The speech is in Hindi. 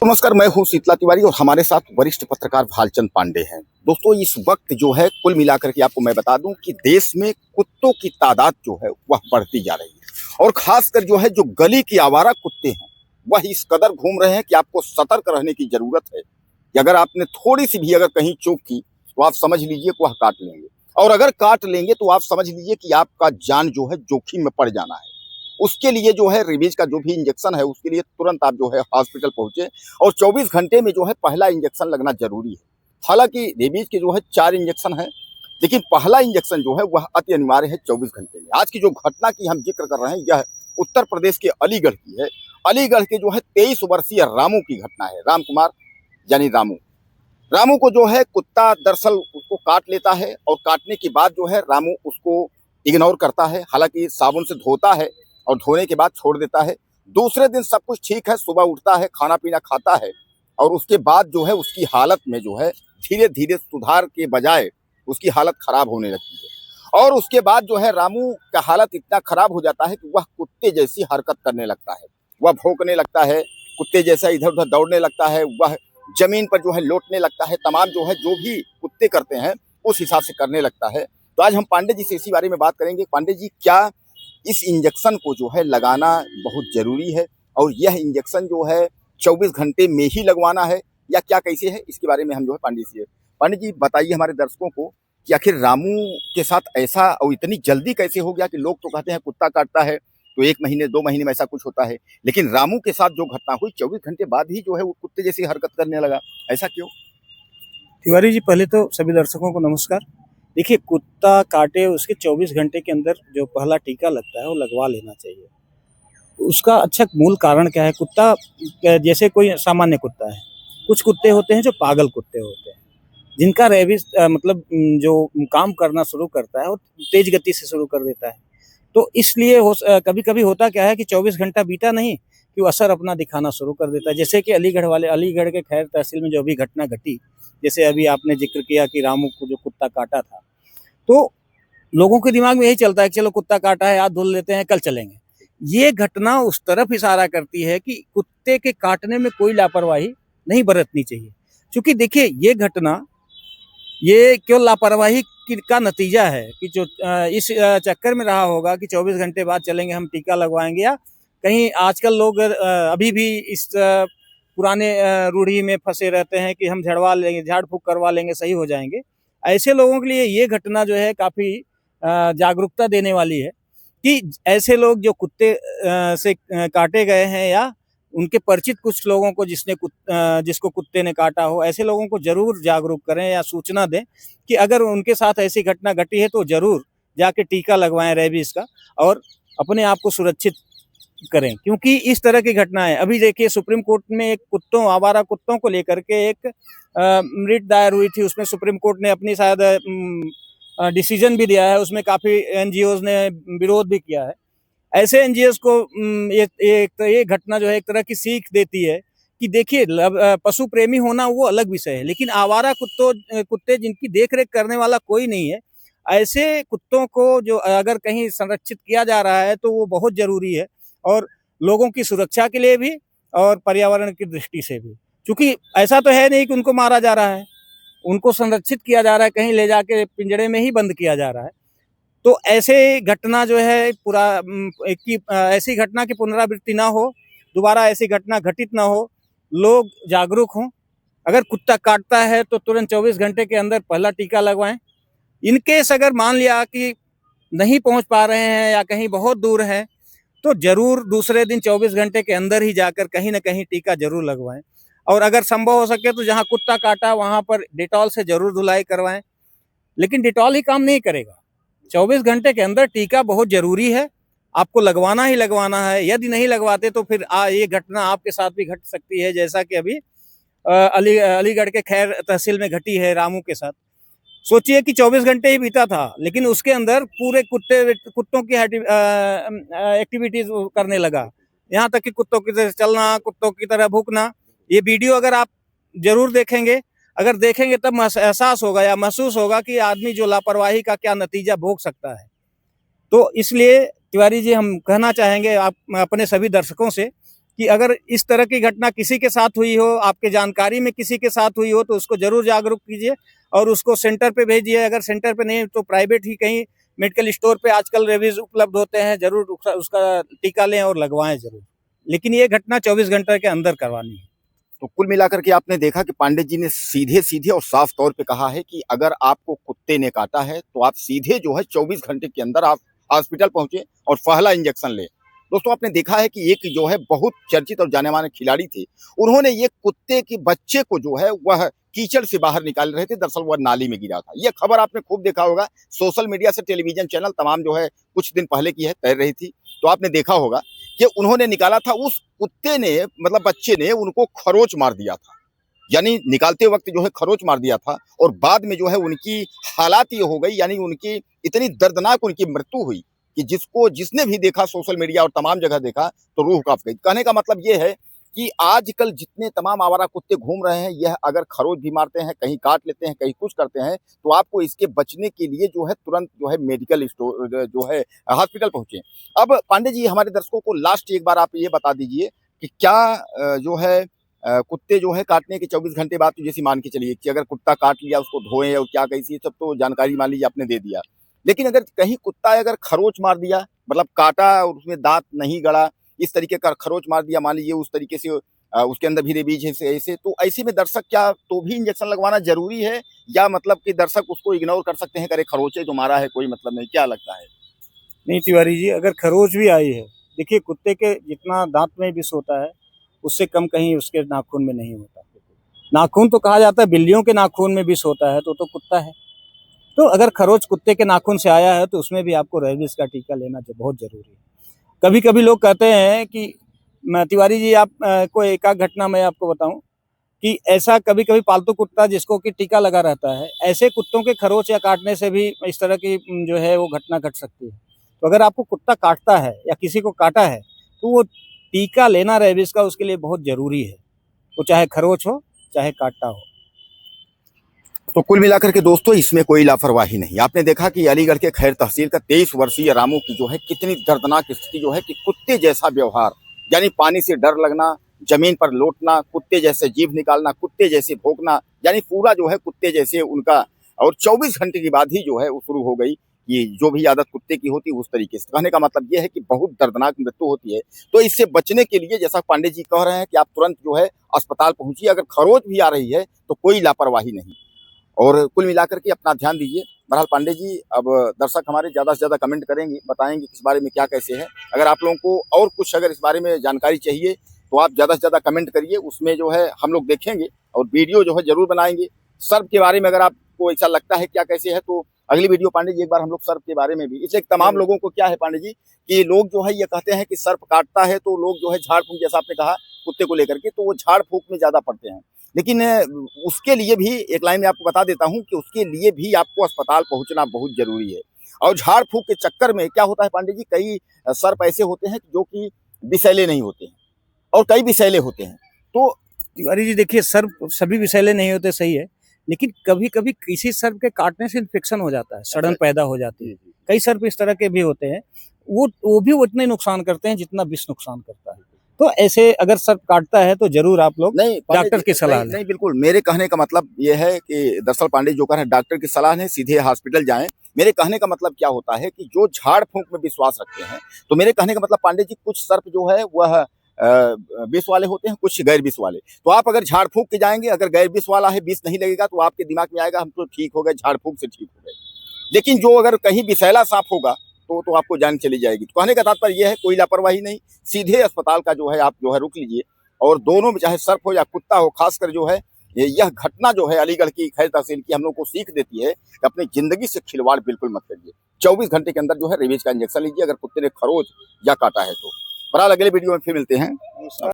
नमस्कार, मैं हूं शीतला तिवारी और हमारे साथ वरिष्ठ पत्रकार भालचंद पांडे हैं। दोस्तों, इस वक्त जो है कुल मिलाकर के आपको मैं बता दूं कि देश में कुत्तों की तादाद जो है वह बढ़ती जा रही है और खासकर जो है जो गली की आवारा कुत्ते हैं वह इस कदर घूम रहे हैं कि आपको सतर्क रहने की जरूरत है कि अगर आपने थोड़ी सी भी अगर कहीं चूक की तो आप समझ लीजिए कि वह काट लेंगे, और अगर काट लेंगे तो आप समझ लीजिए कि आपका जान जो है जोखिम में पड़ जाना है। उसके लिए जो है रेबीज का जो भी इंजेक्शन है उसके लिए तुरंत आप जो है हॉस्पिटल पहुंचे और 24 घंटे में जो है पहला इंजेक्शन लगना जरूरी है। हालांकि रेबीज के जो है 4 इंजेक्शन है, लेकिन पहला इंजेक्शन जो है वह अति अनिवार्य है 24 घंटे में। आज की जो घटना की हम जिक्र कर रहे हैं यह उत्तर प्रदेश के अलीगढ़ की है। अलीगढ़ के जो है 23 वर्षीय रामू की घटना है। राम कुमार यानी रामू को जो है कुत्ता दरअसल उसको काट लेता है और काटने के बाद जो है रामू उसको इग्नोर करता है। हालांकि साबुन से धोता है और धोने के बाद छोड़ देता है। दूसरे दिन सब कुछ ठीक है, सुबह उठता है, खाना पीना खाता है और उसके बाद जो है उसकी हालत में जो है धीरे धीरे सुधार के बजाय उसकी हालत खराब होने लगती है। और उसके बाद जो है रामू का हालत इतना खराब हो जाता है कि वह कुत्ते जैसी हरकत करने लगता है। वह भौंकने लगता है, कुत्ते जैसा इधर उधर दौड़ने लगता है, वह जमीन पर जो है लौटने लगता है, तमाम जो है जो भी कुत्ते करते हैं उस हिसाब से करने लगता है। तो आज हम पांडे जी से इसी बारे में बात करेंगे। पांडे जी, क्या इस इंजेक्शन को जो है लगाना बहुत जरूरी है और यह इंजेक्शन जो है 24 घंटे में ही लगवाना है या क्या कैसे है, इसके बारे में हम जो है पांडे जी बताइए हमारे दर्शकों को कि आखिर रामू के साथ ऐसा और इतनी जल्दी कैसे हो गया कि लोग तो कहते हैं कुत्ता काटता है तो 1 महीने 2 महीने में ऐसा कुछ होता है, लेकिन रामू के साथ जो घटना हुई 24 घंटे बाद ही जो है वो कुत्ते जैसी हरकत करने लगा, ऐसा क्यों? तिवारी जी, पहले तो सभी दर्शकों को नमस्कार। देखिए, कुत्ता काटे उसके 24 घंटे के अंदर जो पहला टीका लगता है वो लगवा लेना चाहिए। उसका अच्छा मूल कारण क्या है? कुत्ता जैसे कोई सामान्य कुत्ता है, कुछ कुत्ते होते हैं जो पागल कुत्ते होते हैं, जिनका रेबीज मतलब जो काम करना शुरू करता है वो तेज गति से शुरू कर देता है। तो इसलिए कभी कभी होता क्या है कि 24 घंटा बीता नहीं कि वो असर अपना दिखाना शुरू कर देता है। जैसे कि अलीगढ़ के खैर तहसील में जो अभी घटना घटी, जैसे अभी आपने जिक्र किया कि रामू को जो कुत्ता काटा था, तो लोगों के दिमाग में यही चलता है कि चलो कुत्ता काटा है, हाथ धुल लेते हैं, कल चलेंगे। ये घटना उस तरफ इशारा करती है कि कुत्ते के काटने में कोई लापरवाही नहीं बरतनी चाहिए। क्योंकि देखिए, ये घटना ये क्यों लापरवाही का नतीजा है कि जो इस चक्कर में रहा होगा कि 24 घंटे बाद चलेंगे, हम टीका लगवाएंगे, या कहीं आजकल लोग अभी भी इस पुराने रूढ़ी में फंसे रहते हैं कि हम झड़वा लेंगे, झाड़ फूक करवा लेंगे, सही हो जाएंगे। ऐसे लोगों के लिए ये घटना जो है काफ़ी जागरूकता देने वाली है कि ऐसे लोग जो कुत्ते से काटे गए हैं या उनके परिचित कुछ लोगों को जिसको कुत्ते ने काटा हो, ऐसे लोगों को जरूर जागरूक करें या सूचना दें कि अगर उनके साथ ऐसी घटना घटी है तो जरूर जाके टीका लगवाएं रेबीज का और अपने आप को सुरक्षित करें। क्योंकि इस तरह की घटनाएं अभी देखिए, सुप्रीम कोर्ट में एक आवारा कुत्तों को लेकर के एक रिट दायर हुई थी। उसमें सुप्रीम कोर्ट ने अपनी शायद डिसीजन भी दिया है, उसमें काफी एनजीओज ने विरोध भी किया है। ऐसे एनजीओज को ये घटना जो है एक तरह की सीख देती है कि देखिए, पशु प्रेमी होना वो अलग विषय है, लेकिन आवारा कुत्ते जिनकी देखरेख करने वाला कोई नहीं है, ऐसे कुत्तों को जो अगर कहीं संरक्षित किया जा रहा है तो वो बहुत जरूरी है, और लोगों की सुरक्षा के लिए भी और पर्यावरण की दृष्टि से भी। क्योंकि ऐसा तो है नहीं कि उनको मारा जा रहा है, उनको संरक्षित किया जा रहा है, कहीं ले जाके पिंजड़े में ही बंद किया जा रहा है। तो ऐसे घटना जो है ऐसी घटना की पुनरावृत्ति ना हो, दोबारा ऐसी घटना घटित ना हो, लोग जागरूक हों। अगर कुत्ता काटता है तो तुरंत 24 घंटे के अंदर पहला टीका लगवाएं। इनकेस अगर मान लिया कि नहीं पहुंच पा रहे हैं या कहीं बहुत दूर है तो जरूर दूसरे दिन 24 घंटे के अंदर ही जाकर कहीं ना कहीं टीका जरूर लगवाएं। और अगर संभव हो सके तो जहां कुत्ता काटा वहां पर डिटॉल से जरूर धुलाई करवाएं। लेकिन डिटॉल ही काम नहीं करेगा, 24 घंटे के अंदर टीका बहुत जरूरी है, आपको लगवाना ही लगवाना है। यदि नहीं लगवाते तो फिर ये घटना आपके साथ भी घट सकती है, जैसा कि अभी अलीगढ़ के खैर तहसील में घटी है रामू के साथ। सोचिए कि 24 घंटे ही बीता था, लेकिन उसके अंदर पूरे कुत्तों की एक्टिविटीज करने लगा, यहाँ तक कि कुत्तों की तरह चलना, कुत्तों की तरह भूकना। ये वीडियो अगर आप जरूर देखेंगे अगर देखेंगे तब एहसास होगा या महसूस होगा कि आदमी जो लापरवाही का क्या नतीजा भोग सकता है। तो इसलिए तिवारी जी हम कहना चाहेंगे आप अपने सभी दर्शकों से कि अगर इस तरह की घटना किसी के साथ हुई हो, आपके जानकारी में किसी के साथ हुई हो, तो उसको जरूर जागरूक कीजिए और उसको सेंटर पे भेजिए। अगर सेंटर पे नहीं तो प्राइवेट ही कहीं मेडिकल स्टोर पे आजकल रेबीज उपलब्ध होते हैं, जरूर उसका टीका लें और लगवाएं जरूर। लेकिन ये घटना 24 घंटे के अंदर करवानी है। तो कुल मिलाकर के आपने देखा कि पांडे जी ने सीधे सीधे और साफ तौर पे कहा है कि अगर आपको कुत्ते ने काटा है तो आप सीधे जो है 24 घंटे के अंदर आप हॉस्पिटल पहुंचे और पहला इंजेक्शन ले। दोस्तों आपने देखा है कि एक जो है बहुत चर्चित और जाने माने खिलाड़ी थे, उन्होंने ये कुत्ते के बच्चे को जो है वह कीचड़ से बाहर निकाल रहे थे, दरअसल वह नाली में गिरा था। यह खबर आपने खूब देखा होगा, सोशल मीडिया से टेलीविजन चैनल तमाम जो है कुछ दिन पहले की है तैर रही थी। तो आपने देखा होगा कि उन्होंने निकाला था, उस कुत्ते ने मतलब बच्चे ने उनको खरोच मार दिया था, यानी निकालते वक्त जो है खरोच मार दिया था और बाद में जो है उनकी हालात ये हो गई, यानी उनकी इतनी दर्दनाक उनकी मृत्यु हुई कि जिसने भी देखा सोशल मीडिया और तमाम जगह देखा तो रूह कांप गई। कहने का मतलब ये है कि आजकल जितने तमाम आवारा कुत्ते घूम रहे हैं, यह अगर खरोच भी मारते हैं, कहीं काट लेते हैं, कहीं कुछ करते हैं, तो आपको इसके बचने के लिए जो है तुरंत जो है मेडिकल स्टोर जो है हॉस्पिटल पहुंचे। अब पांडे जी हमारे दर्शकों को लास्ट एक बार आप ये बता दीजिए कि क्या जो है कुत्ते जो है काटने के 24 घंटे बाद, तो जैसे मान के चलिए कि अगर कुत्ता काट लिया उसको धोएं और क्या कैसी सब तो जानकारी मान लीजिए आपने दे दिया, लेकिन अगर कहीं कुत्ता अगर खरोच मार दिया, मतलब काटा और उसमें दांत नहीं गड़ा, इस तरीके का खरोच मार दिया मान लीजिए, उस तरीके से उसके अंदर भी रेबीज है ऐसे, तो ऐसे में दर्शक क्या तो भी इंजेक्शन लगवाना जरूरी है या मतलब कि दर्शक उसको इग्नोर कर सकते हैं, करे खरोचे जो मारा है कोई मतलब नहीं, क्या लगता है? नहीं तिवारी जी, अगर खरोच भी आई है, देखिए कुत्ते के जितना दांत में विष होता है उससे कम कहीं उसके नाखून में नहीं होता। नाखून तो कहा जाता है बिल्लियों के नाखून में विष होता है, तो कुत्ता है। तो अगर खरोच कुत्ते के नाखून से आया है तो उसमें भी आपको रेबीज का टीका लेना जो बहुत जरूरी है। कभी कभी लोग कहते हैं कि तिवारी जी आप को एक आध घटना मैं आपको बताऊं कि ऐसा कभी कभी पालतू कुत्ता जिसको कि टीका लगा रहता है, ऐसे कुत्तों के खरोच या काटने से भी इस तरह की जो है वो घटना घट सकती है। तो अगर आपको कुत्ता काटता है या किसी को काटा है तो वो टीका लेना रेबीज का उसके लिए बहुत जरूरी है, वो चाहे खरोच हो चाहे काटा हो। तो कुल मिलाकर के दोस्तों इसमें कोई लापरवाही नहीं। आपने देखा कि अलीगढ़ के खैर तहसील का 23 वर्षीय रामू की जो है कितनी दर्दनाक स्थिति जो है कि कुत्ते जैसा व्यवहार, यानी पानी से डर लगना, जमीन पर लौटना, कुत्ते जैसे जीभ निकालना, कुत्ते जैसे भौंकना, यानी पूरा जो है कुत्ते जैसे उनका, और 24 घंटे के बाद ही जो है वो शुरू हो गई ये जो भी आदत कुत्ते की होती है उस तरीके से। कहने का मतलब ये है कि बहुत दर्दनाक मृत्यु होती है। तो इससे बचने के लिए जैसा पांडे जी कह रहे हैं कि आप तुरंत जो है अस्पताल पहुंचिए, अगर खरोच भी आ रही है तो कोई लापरवाही नहीं, और कुल मिलाकर के अपना ध्यान दीजिए। बहरहाल पांडे जी अब दर्शक हमारे ज़्यादा से ज़्यादा कमेंट करेंगे, बताएंगे किस बारे में क्या कैसे है। अगर आप लोगों को और कुछ अगर इस बारे में जानकारी चाहिए तो आप ज़्यादा से ज़्यादा कमेंट करिए, उसमें जो है हम लोग देखेंगे और वीडियो जो है जरूर बनाएंगे। सर्प के बारे में अगर आपको ऐसा लगता है क्या कैसे है तो अगली वीडियो पांडे जी एक बार हम लोग सर्प के बारे में भी, इसलिए तमाम लोगों को क्या है पांडे जी कि लोग जो है ये कहते हैं कि सर्प काटता है तो लोग जो है झाड़ फूंक, जैसा आपने कहा कुत्ते को लेकर के, तो वो झाड़ फूंक में ज़्यादा पड़ते हैं। लेकिन उसके लिए भी एक लाइन में आपको बता देता हूं कि उसके लिए भी आपको अस्पताल पहुंचना बहुत जरूरी है। और झाड़ फूंक के चक्कर में क्या होता है पांडे जी, कई सर्प ऐसे होते हैं जो कि विषैले नहीं होते हैं और कई विषैले होते हैं। तो तिवारी जी देखिए, सर्प सभी विषैले नहीं होते, सही है, लेकिन कभी कभी किसी सर्प के काटने से इन्फेक्शन हो जाता है, सड़न पैदा हो जाती है। कई सर्प इस तरह के भी होते हैं, वो भी उतने नुकसान करते हैं जितना विष नुकसान करता है। तो ऐसे अगर सर्प काटता है तो जरूर आप लोग नहीं डॉक्टर की सलाह लें। नहीं बिल्कुल, मेरे कहने का मतलब ये है कि दरअसल पांडे जो कह रहे हैं डॉक्टर की सलाह है, सीधे हॉस्पिटल जाएं। मेरे कहने का मतलब क्या होता है कि जो झाड़ फूंक में विश्वास रखते हैं, तो मेरे कहने का मतलब पांडे जी कुछ सर्प जो है वह विष वाले होते हैं, कुछ गैर विष वाले। तो आप अगर झाड़ फूंक के जाएंगे, अगर गैर विष वाला है, विष नहीं लगेगा तो आपके दिमाग में आएगा हम तो ठीक हो गए, झाड़ फूंक से ठीक हो गए। लेकिन जो अगर कहीं विषैला सांप होगा तो आपको जान चली जाएगी। तो कहने का तात्पर्य यह है कोई लापरवाही नहीं, सीधे अस्पताल का जो है आप जो है रुक लीजिए। और दोनों में चाहे सर्प हो या कुत्ता हो, खासकर जो है यह घटना जो है अलीगढ़ की खैर तहसील की हम लोग को सीख देती है कि अपनी जिंदगी से खिलवाड़ बिल्कुल मत करिए। 24 घंटे के अंदर जो है रेबीज का इंजेक्शन लीजिए अगर कुत्ते ने खरोच या काटा है तो। बहरहाल अगले वीडियो में फिर मिलते हैं।